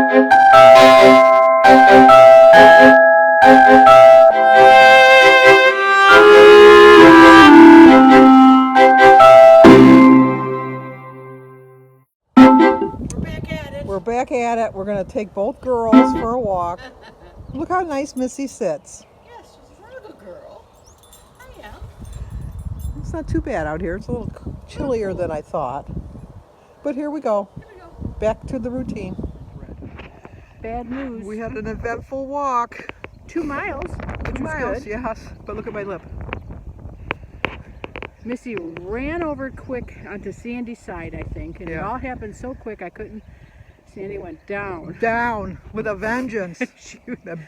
We're back at it. We're going to take both girls for a walk. Look how nice Missy sits. Yes, she's a real good girl. I am. It's not too bad out here. It's a little chillier than I thought. But here we go. Back to the routine. Bad news. We had an eventful walk. 2 miles. 2 miles, yes. But look at my lip. Missy ran over quick onto Sandy's side, I think, and it all happened so quick I couldn't. Sandy went down. Down with a vengeance.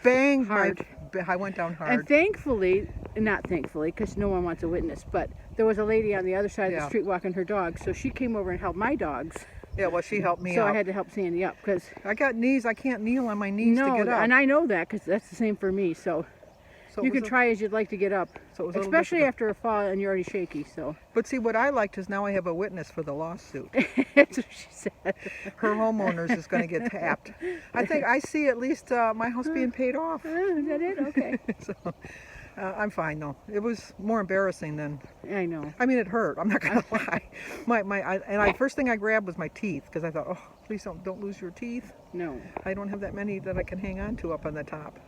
Bang hard. I went down hard. And thankfully, not thankfully, because no one wants a witness, but there was a lady on the other side of the street walking her dog, so she came over and helped my dogs. Yeah, well, she helped me so up. I had to help Sandy up because I got knees. I can't kneel on my knees to get up. And I know that because that's the same for me. So you can try as you'd like to get up, especially after a fall and you're already shaky. So. But see, what I liked is now I have a witness for the lawsuit. That's what she said. Her homeowners is going to get tapped. I think I see at least my house being paid off. Is that it? Okay. So, I'm fine though. It was more embarrassing than. I know. I mean, it hurt. I'm not gonna lie. First thing I grabbed was my teeth because I thought, oh, please don't lose your teeth. No. I don't have that many that I can hang on to up on the top.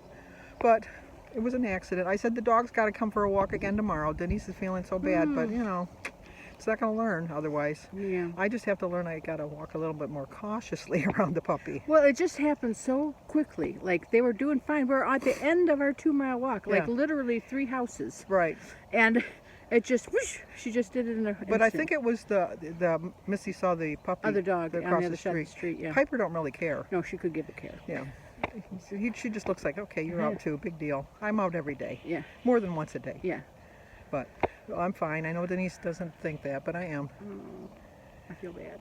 But it was an accident. I said the dog's got to come for a walk again tomorrow. Denise is feeling so bad, but you know, it's not going to learn otherwise. Yeah. I just have to learn I got to walk a little bit more cautiously around the puppy. Well, it just happened so quickly. Like they were doing fine. We're at the end of our 2-mile walk, like literally 3 houses. Right. And it just, whoosh, she just did it in a instant. But I think it was the Missy saw the puppy. Other dog across on the other side of the street. Yeah. Piper don't really care. No, she could give a care. Yeah. She just looks like, okay, you're out too, big deal. I'm out every day. Yeah. More than once a day. Yeah. But I'm fine. I know Denise doesn't think that, but I am. Oh, I feel bad.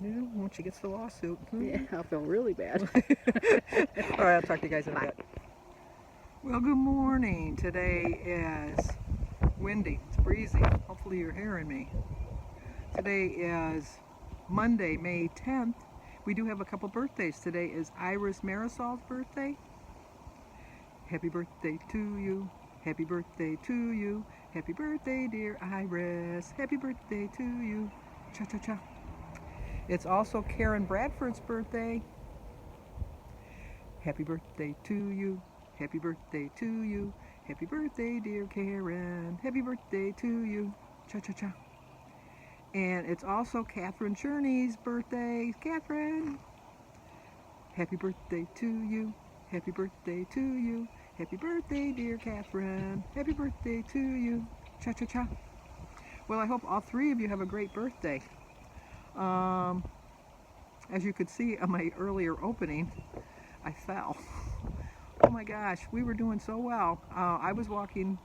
Yeah, when she gets the lawsuit. Yeah, I'll feel really bad. All right, I'll talk to you guys in a bit. Well, good morning. Today is windy. It's breezy. Hopefully you're hearing me. Today is Monday, May 10th. We do have a couple birthdays. Today is Iris Marisol's birthday. Happy birthday to you. Happy birthday to you. Happy birthday, dear Iris. Happy birthday to you. Cha-cha-cha. It's also Karen Bradford's birthday. Happy birthday to you. Happy birthday to you. Happy birthday, dear Karen. Happy birthday to you. Cha-cha-cha. And it's also Catherine Cherney's birthday. Catherine! Happy birthday to you. Happy birthday to you. Happy birthday, dear Catherine. Happy birthday to you. Cha-cha-cha. Well, I hope all 3 of you have a great birthday. As you could see on my earlier opening, I fell. Oh my gosh, we were doing so well. I was walking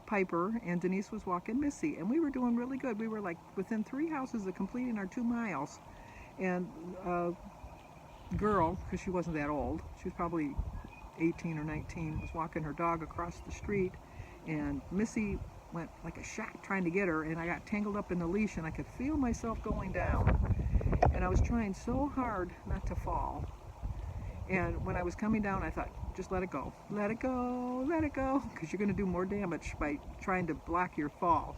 Piper and Denise was walking Missy, and we were doing really good. We were like within 3 houses of completing our 2 miles, and girl, because she wasn't that old, she was probably 18 or 19, was walking her dog across the street, and Missy went like a shot trying to get her, and I got tangled up in the leash, and I could feel myself going down, and I was trying so hard not to fall. And when I was coming down, I thought, just let it go, let it go, let it go, because you're going to do more damage by trying to block your fall.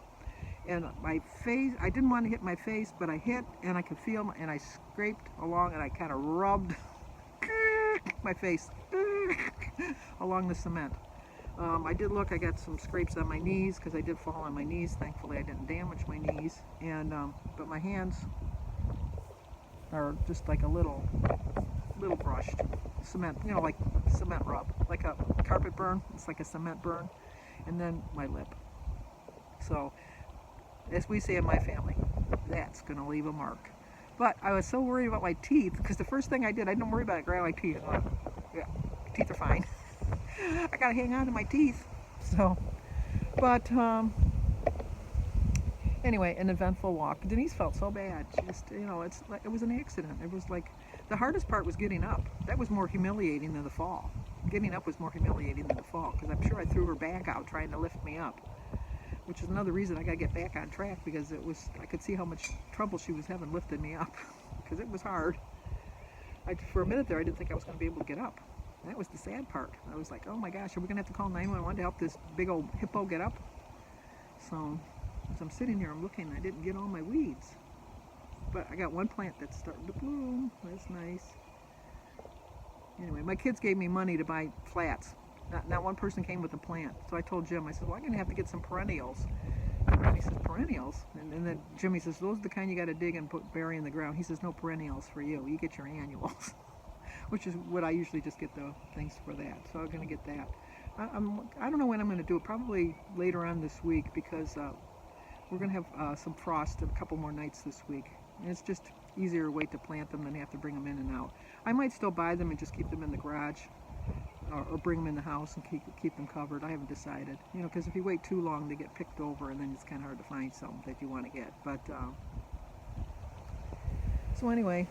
And my face, I didn't want to hit my face, but I hit, and I could feel, and I scraped along, and I kind of rubbed my face along the cement. I did look, I got some scrapes on my knees, because I did fall on my knees. Thankfully, I didn't damage my knees, and but my hands are just like a little brushed cement, you know, like cement rub, like a carpet burn. It's like a cement burn. And then my lip. So, as we say in my family, that's going to leave a mark. But I was so worried about my teeth, because the first thing I did, I didn't worry about it, grab my teeth. Yeah, teeth are fine. I got to hang on to my teeth. So, but anyway, an eventful walk. Denise felt so bad. She just, you know, it was an accident. It was like, the hardest part was getting up. That was more humiliating than the fall. Getting up was more humiliating than the fall, because I'm sure I threw her back out trying to lift me up, which is another reason I got to get back on track, because I could see how much trouble she was having lifting me up, because it was hard. For a minute there, I didn't think I was going to be able to get up. That was the sad part. I was like, oh my gosh, are we going to have to call 911 to help this big old hippo get up? So as I'm sitting here, I'm looking, I didn't get all my weeds. But I got one plant that's starting to bloom. That's nice. Anyway, my kids gave me money to buy flats. Not one person came with a plant. So I told Jim, I said, well, I'm going to have to get some perennials. And he says, perennials? And then Jimmy says, those are the kind you got to dig and bury in the ground. He says, no perennials for you. You get your annuals. Which is what I usually just get the things for that. So I'm going to get that. I don't know when I'm going to do it. Probably later on this week, because we're going to have some frost a couple more nights this week. And it's just easier way to plant them than have to bring them in and out. I might still buy them and just keep them in the garage, or bring them in the house and keep them covered. I haven't decided. You know, because if you wait too long, they get picked over, and then it's kind of hard to find some that you want to get. But so anyway,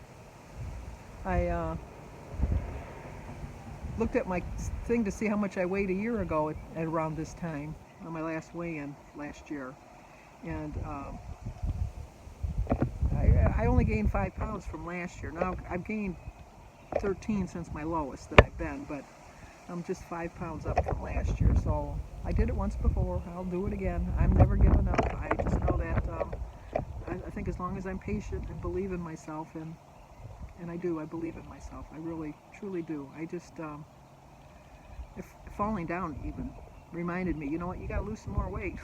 I looked at my thing to see how much I weighed a year ago at around this time, on my last weigh-in last year, and I only gained 5 pounds from last year. Now I've gained 13 since my lowest that I've been, but I'm just 5 pounds up from last year. So I did it once before. I'll do it again. I'm never giving up. I just know that I think as long as I'm patient and believe in myself, and I do, I believe in myself. I really, truly do. I just, if falling down even reminded me, you know what, you got to lose some more weight.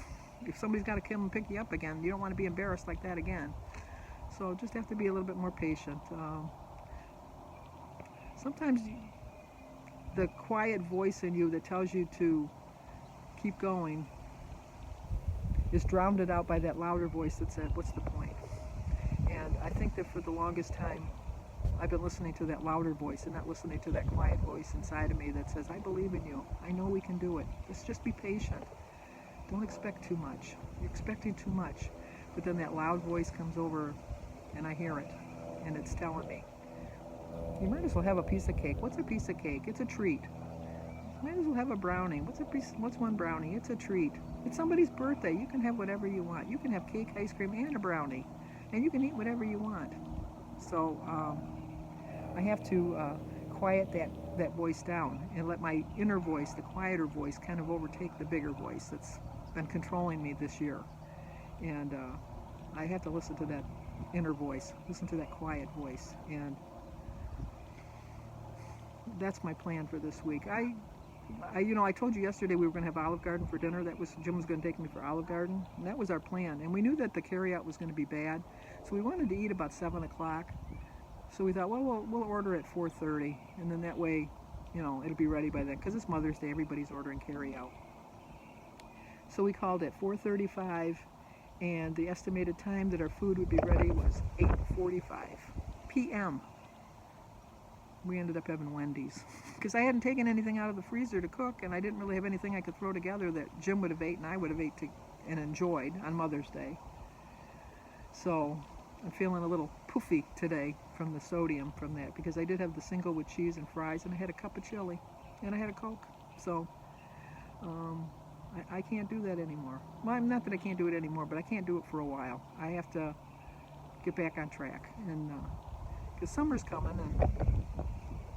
If somebody's got to come and pick you up again, you don't want to be embarrassed like that again. So just have to be a little bit more patient. Sometimes the quiet voice in you that tells you to keep going is drowned out by that louder voice that said, what's the point? And I think that for the longest time, I've been listening to that louder voice and not listening to that quiet voice inside of me that says, I believe in you. I know we can do it. Let's just be patient. Don't expect too much. You're expecting too much. But then that loud voice comes over and I hear it, and it's telling me, you might as well have a piece of cake. What's a piece of cake? It's a treat. You might as well have a brownie. What's one brownie? It's a treat. It's somebody's birthday. You can have whatever you want. You can have cake, ice cream, and a brownie. And you can eat whatever you want. So I have to quiet that voice down and let my inner voice, the quieter voice, kind of overtake the bigger voice that's been controlling me this year. And I have to listen to that inner voice, listen to that quiet voice. And that's my plan for this week. I told you yesterday we were going to have Olive Garden for dinner. Jim was going to take me for Olive Garden, and that was our plan. And we knew that the carryout was going to be bad, so we wanted to eat about 7 o'clock. So we thought, well, we'll order at 4:30, and then that way, it'll be ready by then, because it's Mother's Day. Everybody's ordering carryout. So we called at 4:35, and the estimated time that our food would be ready was 8:45 p.m. We ended up having Wendy's because I hadn't taken anything out of the freezer to cook, and I didn't really have anything I could throw together that Jim would have ate and I would have ate and enjoyed on Mother's Day. So I'm feeling a little poofy today from the sodium from that, because I did have the single with cheese and fries, and I had a cup of chili, and I had a Coke. So I can't do that anymore. Well, not that I can't do it anymore, but I can't do it for a while. I have to get back on track, and because summer's coming,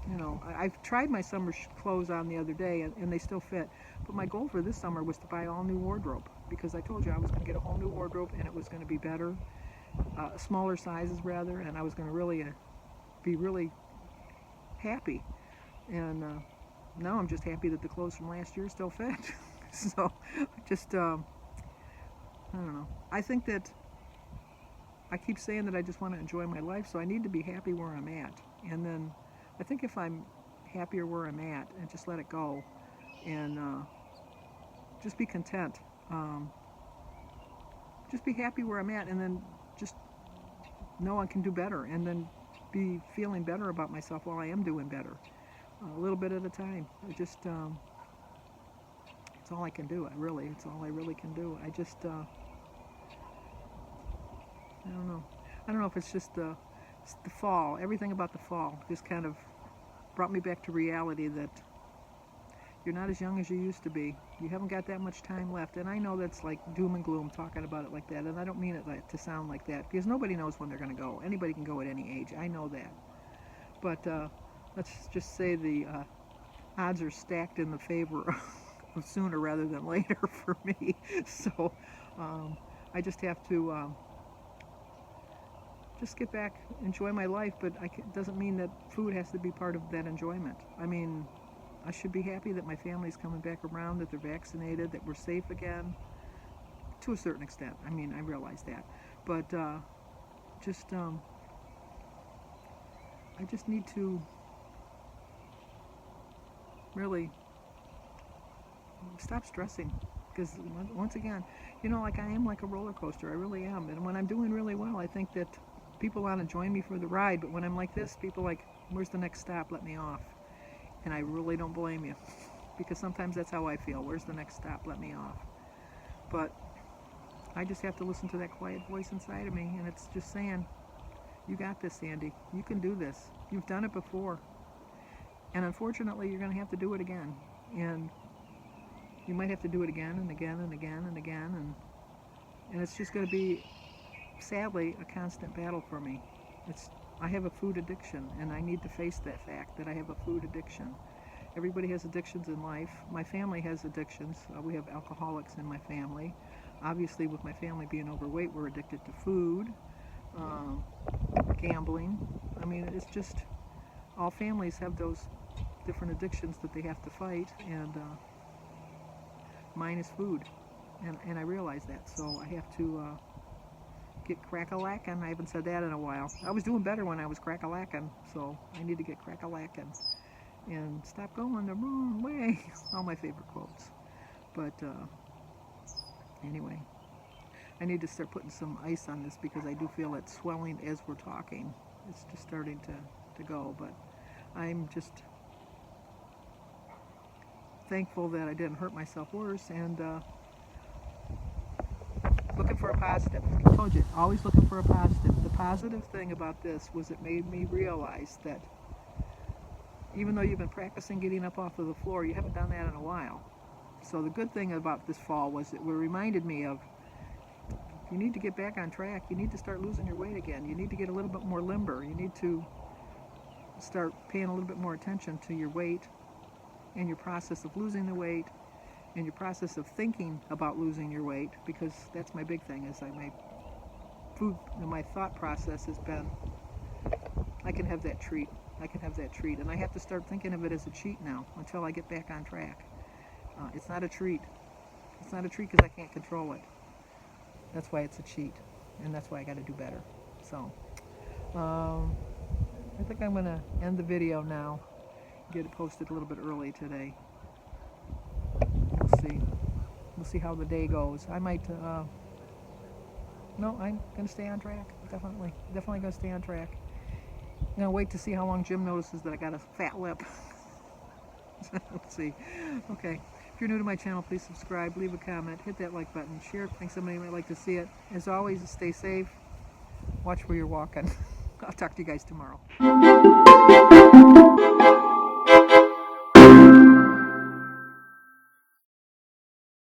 and I've tried my summer clothes on the other day, and they still fit. But my goal for this summer was to buy all new wardrobe, because I told you I was going to get a whole new wardrobe, and it was going to be better, smaller sizes rather, and I was going to really be really happy. And now I'm just happy that the clothes from last year still fit. So just I don't know. I think that I keep saying that I just want to enjoy my life, so I need to be happy where I'm at. And then I think if I'm happier where I'm at and just let it go and just be content, just be happy where I'm at, and then just know I can do better, and then be feeling better about myself while I am doing better, a little bit at a time. It's all I can do. It's all I really can do. I don't know. I don't know if it's just the fall. Everything about the fall just kind of brought me back to reality that you're not as young as you used to be. You haven't got that much time left. And I know that's like doom and gloom talking about it like that. And I don't mean it to sound like that, because nobody knows when they're going to go. Anybody can go at any age. I know that. But let's just say the odds are stacked in the favor of sooner rather than later for me. So I just have to just get back, enjoy my life, but it doesn't mean that food has to be part of that enjoyment. I mean, I should be happy that my family's coming back around, that they're vaccinated, that we're safe again, to a certain extent. I mean, I realize that. But just, I just need to really stop stressing. Because once again, like I am like a roller coaster. I really am. And when I'm doing really well, I think that people want to join me for the ride. But when I'm like this, people are like, where's the next stop? Let me off. And I really don't blame you. Because sometimes that's how I feel. Where's the next stop? Let me off. But I just have to listen to that quiet voice inside of me. And it's just saying, you got this, Sandy. You can do this. You've done it before. And unfortunately, you're going to have to do it again. And you might have to do it again and again and again and again, and it's just going to be, sadly, a constant battle for me. I have a food addiction, and I need to face that fact that I have a food addiction. Everybody has addictions in life. My family has addictions. We have alcoholics in my family. Obviously, with my family being overweight, we're addicted to food, gambling. I mean, it's just, all families have those different addictions that they have to fight, and mine is food, and I realize that, so I have to get crack-a-lackin'. I haven't said that in a while. I was doing better when I was crack-a-lackin', so I need to get crack-a-lackin' and stop going the wrong way. All my favorite quotes. But anyway, I need to start putting some ice on this because I do feel it swelling as we're talking. It's just starting to go, but I'm just thankful that I didn't hurt myself worse, and looking for a positive. I told you, always looking for a positive. The positive thing about this was it made me realize that even though you've been practicing getting up off of the floor, you haven't done that in a while. So the good thing about this fall was it reminded me of, you need to get back on track. You need to start losing your weight again. You need to get a little bit more limber. You need to start paying a little bit more attention to your weight and your process of losing the weight and your process of thinking about losing your weight, because that's my big thing, is my thought process has been, I can have that treat, and I have to start thinking of it as a cheat now until I get back on track. It's not a treat because I can't control it. That's why it's a cheat, and that's why I got to do better. So I think I'm going to end the video now, get it posted a little bit early today. We'll see how the day goes. I might no, I'm gonna stay on track. Definitely gonna stay on track. I'm gonna wait to see how long Jim notices that I got a fat lip. Let's see. Okay, if you're new to my channel, please subscribe, leave a comment, hit that like button, share if you think somebody might like to see it. As always, stay safe, watch where you're walking. I'll talk to you guys tomorrow.